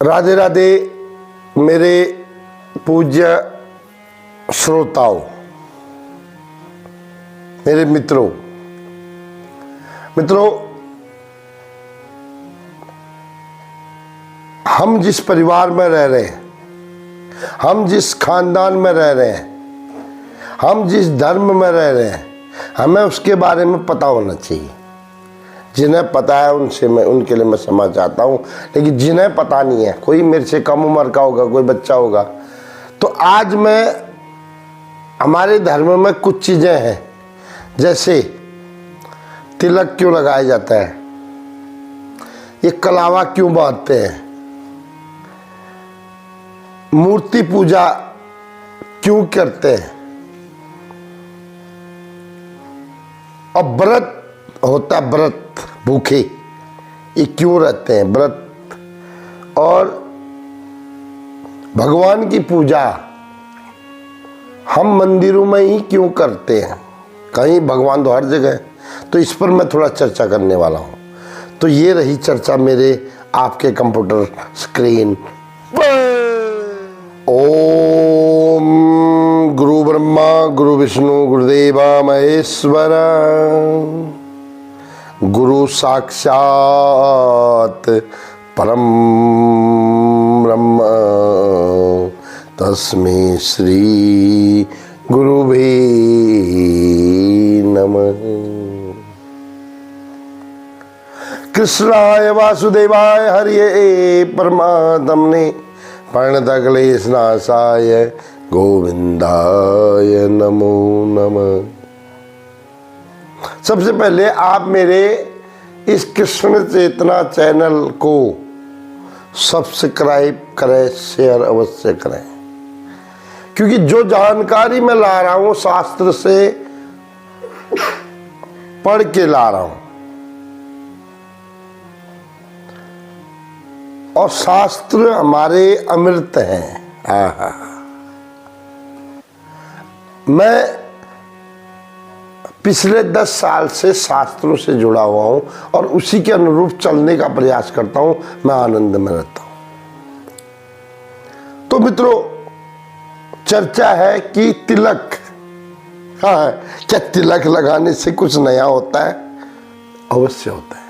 राधे राधे मेरे पूज्य श्रोताओं, मेरे मित्रों, हम जिस परिवार में रह रहे हैं, हम जिस खानदान में रह रहे हैं, हम जिस धर्म में रह रहे हैं, हमें उसके बारे में पता होना चाहिए। जिन्हें पता है उनके लिए मैं क्षमा चाहता हूँ, लेकिन जिन्हें पता नहीं है, कोई मेरे से कम उम्र का होगा, कोई बच्चा होगा, तो आज मैं हमारे धर्म में कुछ चीज़ें हैं, जैसे तिलक क्यों लगाया जाता है, ये कलावा क्यों बांधते हैं, मूर्ति पूजा क्यों करते हैं, और व्रत होता है, व्रत भूखे ये क्यों रहते हैं व्रत, और भगवान की पूजा हम मंदिरों में ही क्यों करते हैं, कहीं भगवान तो हर जगह है। तो इस पर मैं थोड़ा चर्चा करने वाला हूँ। तो ये रही चर्चा मेरे आपके कंप्यूटर स्क्रीन पर। ओम गुरु ब्रह्मा गुरु विष्णु गुरुदेवा महेश्वर, गुरु साक्षात परम ब्रह्म तस्मै श्री गुरुवे नमः। कृष्णाय वासुदेवाय हरिये परमात्मने प्रणतक्लेशनाशाय गोविंदाय नमो नमः। सबसे पहले आप मेरे इस कृष्ण चेतना चैनल को सब्सक्राइब करें, शेयर अवश्य करें, क्योंकि जो जानकारी मैं ला रहा हूं शास्त्र से पढ़ के ला रहा हूं, और शास्त्र हमारे अमृत हैं। मैं पिछले 10 साल से शास्त्रों से जुड़ा हुआ हूं और उसी के अनुरूप चलने का प्रयास करता हूं। मैं आनंद में रहता हूं। तो मित्रों, चर्चा है कि तिलक, हाँ, क्या तिलक लगाने से कुछ नया होता है? अवश्य होता है।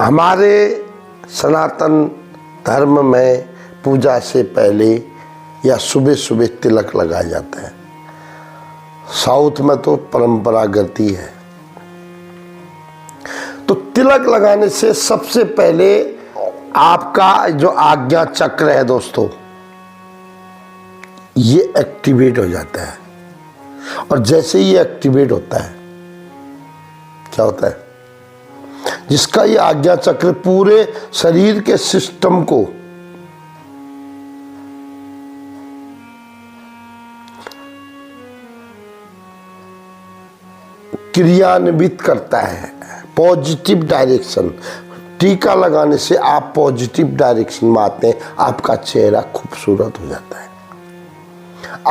हमारे सनातन धर्म में पूजा से पहले या सुबह सुबह तिलक लगाया जाता है। साउथ में तो परंपरागत ही है। तो तिलक लगाने से सबसे पहले आपका जो आज्ञा चक्र है दोस्तों, ये एक्टिवेट हो जाता है। और जैसे ही एक्टिवेट होता है, क्या होता है, जिसका ये आज्ञा चक्र पूरे शरीर के सिस्टम को क्रियान्वित करता है, पॉजिटिव डायरेक्शन। टीका लगाने से आप पॉजिटिव डायरेक्शन में आते हैं, आपका चेहरा खूबसूरत हो जाता है।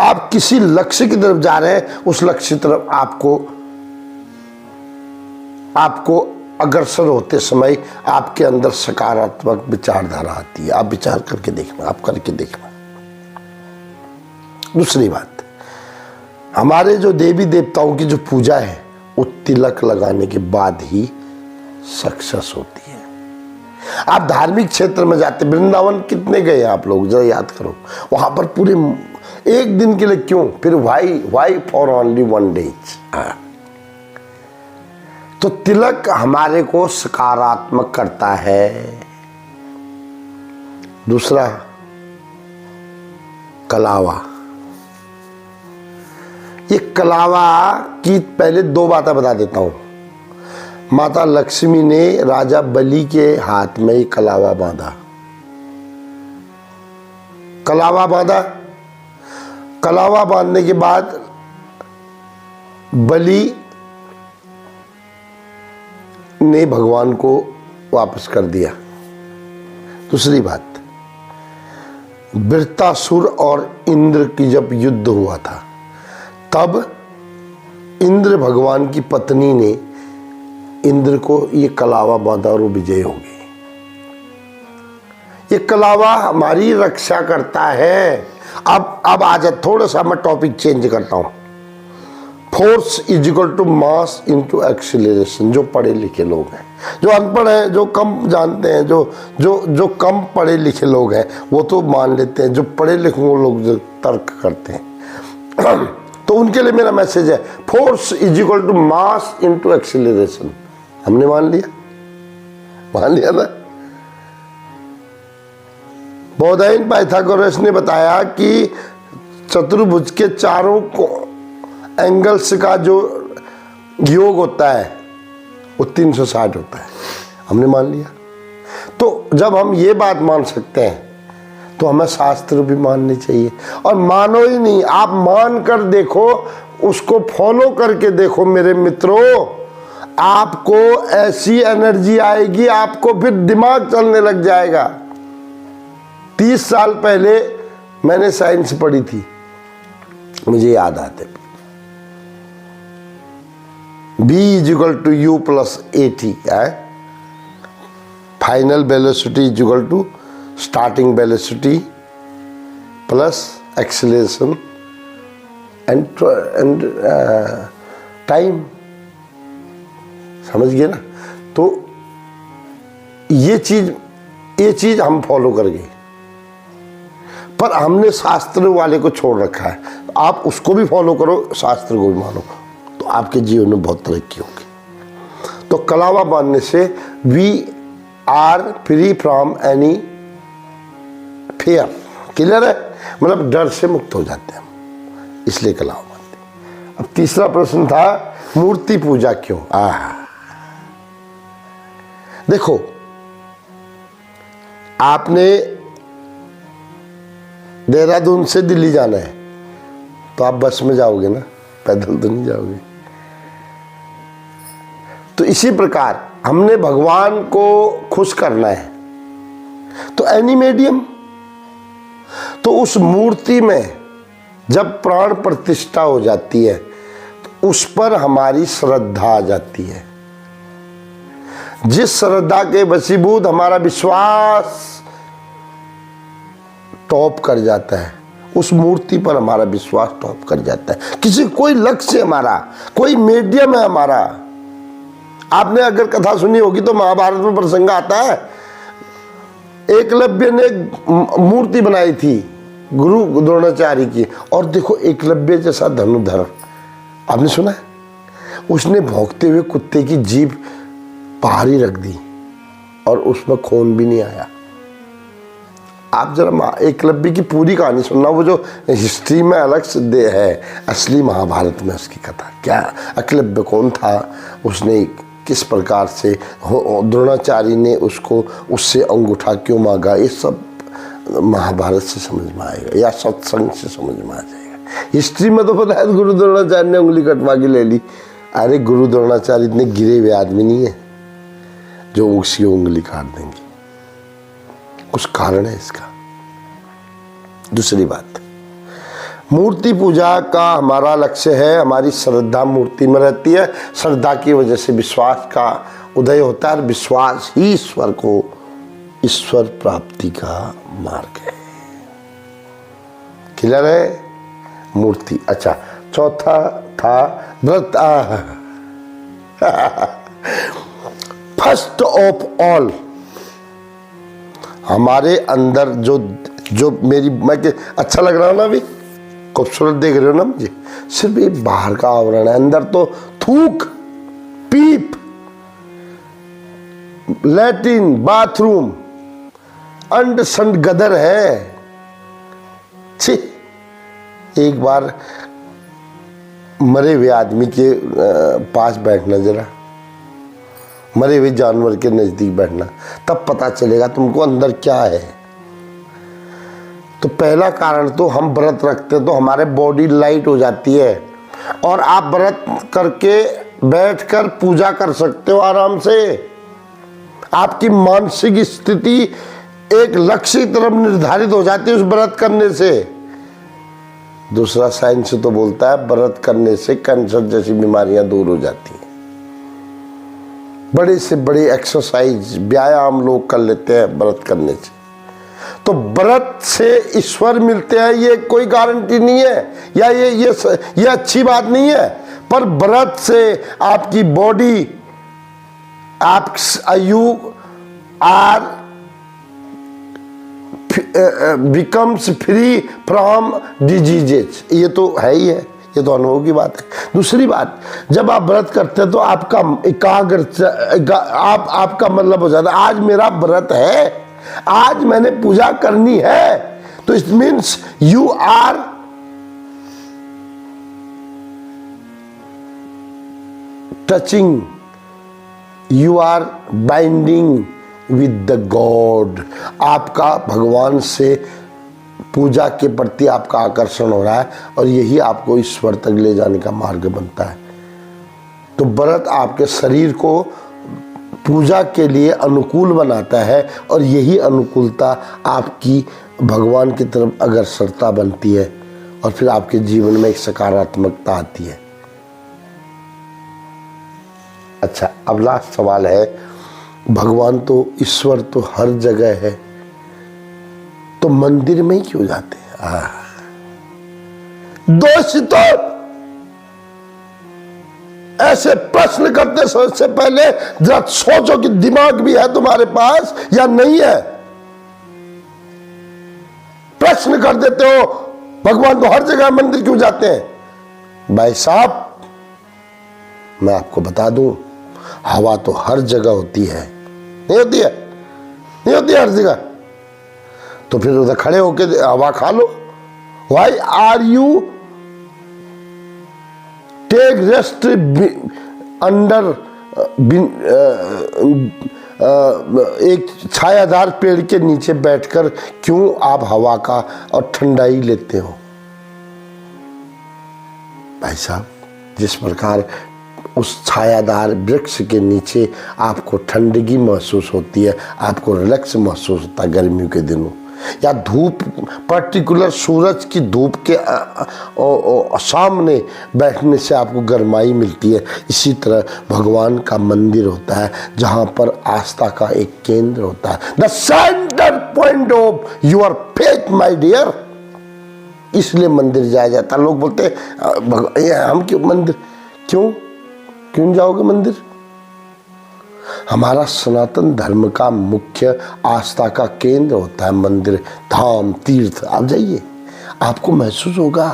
आप किसी लक्ष्य की तरफ जा रहे हैं, उस लक्ष्य की तरफ आपको अग्रसर होते समय आपके अंदर सकारात्मक विचारधारा आती है। आप विचार करके देखना, आप करके देखना। दूसरी बात, हमारे जो देवी देवताओं की जो पूजा है, वो तिलक लगाने के बाद ही सक्सेस होती है। आप धार्मिक क्षेत्र में जाते, वृंदावन कितने गए आप लोग, जरा याद करो। वहां पर पूरे एक दिन के लिए क्यों, फिर वाई फॉर ओनली 1 डे। तो तिलक हमारे को सकारात्मक करता है। दूसरा, कलावा। ये कलावा की पहले 2 बातें बता देता हूं। माता लक्ष्मी ने राजा बलि के हाथ में ही कलावा बांधा। कलावा बांधने के बाद बलि ने भगवान को वापस कर दिया। दूसरी बात, वृत्तासुर और इंद्र की जब युद्ध हुआ था, तब इंद्र भगवान की पत्नी ने इंद्र को ये कलावा बांधा और वो विजय हो गई। ये कलावा हमारी रक्षा करता है। अब आ जा, थोड़ा सा मैं टॉपिक चेंज करता हूं। Force is equal to mass into acceleration. जो पढ़े लिखे लोग हैं, जो अनपढ़ हैं, जो कम जानते हैं, जो कम पढ़े लिखे लोग हैं, वो तो मान लेते हैं। जो पढ़े लिखे लोग जो तर्क करते हैं तो उनके लिए मेरा मैसेज है, force is equal to mass into acceleration. हमने मान लिया ना। बौधाइन पाइथागोरस ने बताया कि चतुर्भुज के चारों एंगल्स का जो योग होता है वो 360 होता है। हमने मान लिया। तो जब हम ये बात मान सकते हैं तो हमें शास्त्र भी मानने चाहिए। और मानो ही नहीं, आप मान कर देखो, उसको फॉलो करके देखो मेरे मित्रों, आपको ऐसी एनर्जी आएगी, आपको फिर दिमाग चलने लग जाएगा। 30 साल पहले मैंने साइंस पढ़ी थी, मुझे याद आते। B is equal to u plus AT है। Final velocity is equal to starting velocity plus acceleration and time. समझ गए ना। तो ये चीज हम फॉलो कर गए, पर हमने शास्त्र वाले को छोड़ रखा है। आप उसको भी फॉलो करो, शास्त्र को भी मानो, तो आपके जीवन में बहुत तरक्की होगी। तो कलावा बांधने से we are free from any fear. Clear है? मतलब डर से मुक्त हो जाते हैं हम, इसलिए कलावा बांधते हैं। अब तीसरा प्रश्न था मूर्ति पूजा क्यों? देखो, आपने देहरादून से दिल्ली जाना है तो आप बस में जाओगे ना, पैदल तो नहीं जाओगे। तो इसी प्रकार हमने भगवान को खुश करना है तो एनी मीडियम। तो उस मूर्ति में जब प्राण प्रतिष्ठा हो जाती है तो उस पर हमारी श्रद्धा आ जाती है। जिस श्रद्धा के वशीभूत हमारा विश्वास टॉप कर जाता है, उस मूर्ति पर हमारा विश्वास टॉप कर जाता है। किसी कोई लक्ष्य हमारा, कोई मीडियम है हमारा। आपने अगर कथा सुनी होगी तो महाभारत में प्रसंग आता है, एकलव्य ने मूर्ति बनाई थी गुरु द्रोणाचार्य की, और देखो एकलव्य जैसा धनुधर। आपने सुना है? उसने भौंकते हुए कुत्ते की जीभ बाहर ही रख दी और उसमें खून भी नहीं आया। आप जरा एकलव्य की पूरी कहानी सुनना, वो जो हिस्ट्री में अलग से है, असली महाभारत में उसकी कथा क्या, एकलव्य कौन था, उसने किस प्रकार से द्रोणाचार्य ने उससे अंगूठा क्यों मांगा, ये सब महाभारत से समझ में आएगा या सत्संग से समझ में आ जाएगा। हिस्ट्री में तो पता है गुरु द्रोणाचार्य ने उंगली कटवा के ले ली। अरे गुरु द्रोणाचार्य इतने गिरे हुए आदमी नहीं है जो उसकी उंगली काट देंगे, कुछ कारण है इसका। दूसरी बात, मूर्ति पूजा का हमारा लक्ष्य है, हमारी श्रद्धा मूर्ति में रहती है। श्रद्धा की वजह से विश्वास का उदय होता है और विश्वास ही ईश्वर प्राप्ति का मार्ग है। क्लियर है? मूर्ति। अच्छा, चौथा था व्रत। फर्स्ट ऑफ ऑल, हमारे अंदर जो मैं अच्छा लग रहा हूं ना, अभी खूबसूरत देख रहे हो ना मुझे, सिर्फ ये बाहर का आवरण है, अंदर तो थूक, पीप, लैट्रिन, बाथरूम, अंड संड गदर है। छी, एक बार मरे हुए आदमी के पास बैठना, जरा मरे हुए जानवर के नजदीक बैठना, तब पता चलेगा तुमको अंदर क्या है। तो पहला कारण तो हम व्रत रखते तो हमारे बॉडी लाइट हो जाती है, और आप व्रत करके बैठकर पूजा कर सकते हो आराम से। आपकी मानसिक स्थिति एक लक्ष्य की तरफ निर्धारित हो जाती है उस व्रत करने से। दूसरा साइंस तो बोलता है व्रत करने से कैंसर जैसी बीमारियां दूर हो जाती हैं। बड़े से बड़े एक्सरसाइज व्यायाम लोग कर लेते हैं व्रत करने से। तो व्रत से ईश्वर मिलते हैं ये कोई गारंटी नहीं है, या ये अच्छी बात नहीं है। पर व्रत से आपकी बॉडी, आप you are becomes free from diseases. ये तो है ही है, ये तो अनुभव की बात है। दूसरी बात, जब आप व्रत करते हैं तो आपका आपका मतलब हो जाता है आज मेरा व्रत है, आज मैंने पूजा करनी है। तो it means you are touching, you are binding with the god. आपका भगवान से पूजा के प्रति आपका आकर्षण हो रहा है और यही आपको ईश्वर तक ले जाने का मार्ग बनता है। तो व्रत आपके शरीर को पूजा के लिए अनुकूल बनाता है और यही अनुकूलता आपकी भगवान की तरफ अग्रसरता बनती है और फिर आपके जीवन में एक सकारात्मकता आती है। अच्छा, अब लास्ट सवाल है, भगवान तो ईश्वर तो हर जगह है, तो मंदिर में ही क्यों जाते हैं? दोस्तों, ऐसे प्रश्न करते से पहले जरा सोचो कि दिमाग भी है तुम्हारे पास या नहीं है। प्रश्न कर देते हो भगवान तो हर जगह, मंदिर क्यों जाते हैं? भाई साहब, मैं आपको बता दूं, हवा तो हर जगह होती है, नहीं होती है? नहीं होती है हर जगह। तो फिर उधर खड़े होकर हवा खा लो। Why are you take rest under एक छायादार पेड़ के नीचे बैठकर क्यों आप हवा का और ठंडाई लेते हो? भाई साहब, जिस प्रकार उस छायादार वृक्ष के नीचे आपको ठंडगी महसूस होती है, आपको रिलैक्स महसूस होता है गर्मियों के दिनों, या धूप, पर्टिकुलर सूरज की धूप के सामने बैठने से आपको गर्माई मिलती है, इसी तरह भगवान का मंदिर होता है जहाँ पर आस्था का एक केंद्र होता है। The centre point of your faith my dear. इसलिए मंदिर जाया जाता है। लोग बोलते हैं हम क्यों मंदिर, क्यों जाओगे मंदिर? हमारा सनातन धर्म का मुख्य आस्था का केंद्र होता है मंदिर, धाम, तीर्थ। आप जाइए, आपको महसूस होगा।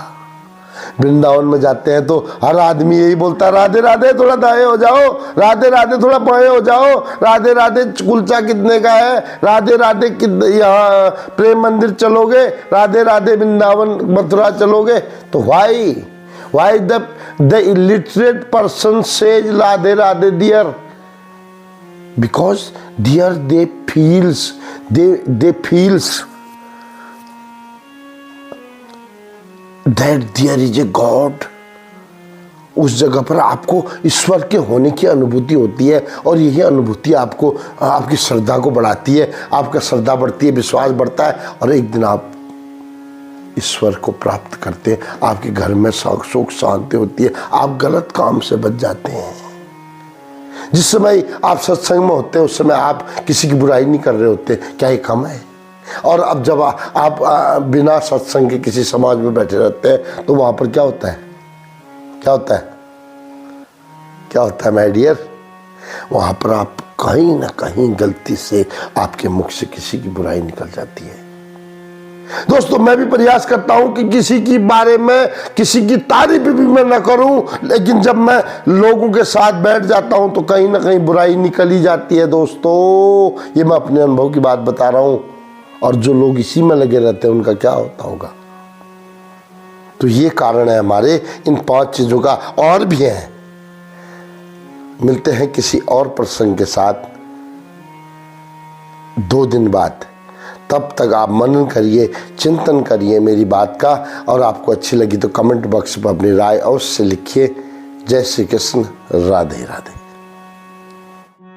वृंदावन में जाते हैं तो हर आदमी यही बोलता है, राधे राधे थोड़ा दाएं हो जाओ, राधे राधे थोड़ा बाएं हो जाओ, राधे राधे कुलचा कितने का है, राधे राधे कितने, यहाँ प्रेम मंदिर चलोगे, राधे राधे वृंदावन मथुरा चलोगे। तो why the illiterate person says Radhe Radhe dear? Because dear they feels that there is a God. उस जगह पर आपको ईश्वर के होने की अनुभूति होती है और यही अनुभूति आपको आपकी श्रद्धा को बढ़ाती है। आपका श्रद्धा बढ़ती है, विश्वास बढ़ता है और एक दिन आप ईश्वर को प्राप्त करते हैं। आपके घर में सुख शांति होती है, आप गलत काम से बच जाते हैं। जिस समय आप सत्संग में होते हैं उस समय आप किसी की बुराई नहीं कर रहे होते, क्या ये कम है? और अब जब आप बिना सत्संग के किसी समाज में बैठे रहते हैं तो वहां पर क्या होता है? क्या होता है माय डियर? वहां पर आप कहीं ना कहीं गलती से आपके मुख से किसी की बुराई निकल जाती है। दोस्तों, मैं भी प्रयास करता हूं कि किसी के बारे में, किसी की तारीफ भी मैं न करूं, लेकिन जब मैं लोगों के साथ बैठ जाता हूं तो कहीं ना कहीं बुराई निकल ही जाती है। दोस्तों, ये मैं अपने अनुभव की बात बता रहा हूं और जो लोग इसी में लगे रहते हैं उनका क्या होता होगा। तो ये कारण है हमारे इन 5 चीजों का। और भी हैं। मिलते हैं किसी और प्रसंग के साथ 2 दिन बाद। तब तक आप मनन करिए, चिंतन करिए मेरी बात का, और आपको अच्छी लगी तो कमेंट बॉक्स पर अपनी राय अवश्य लिखिए। जय श्री कृष्ण, राधे राधे।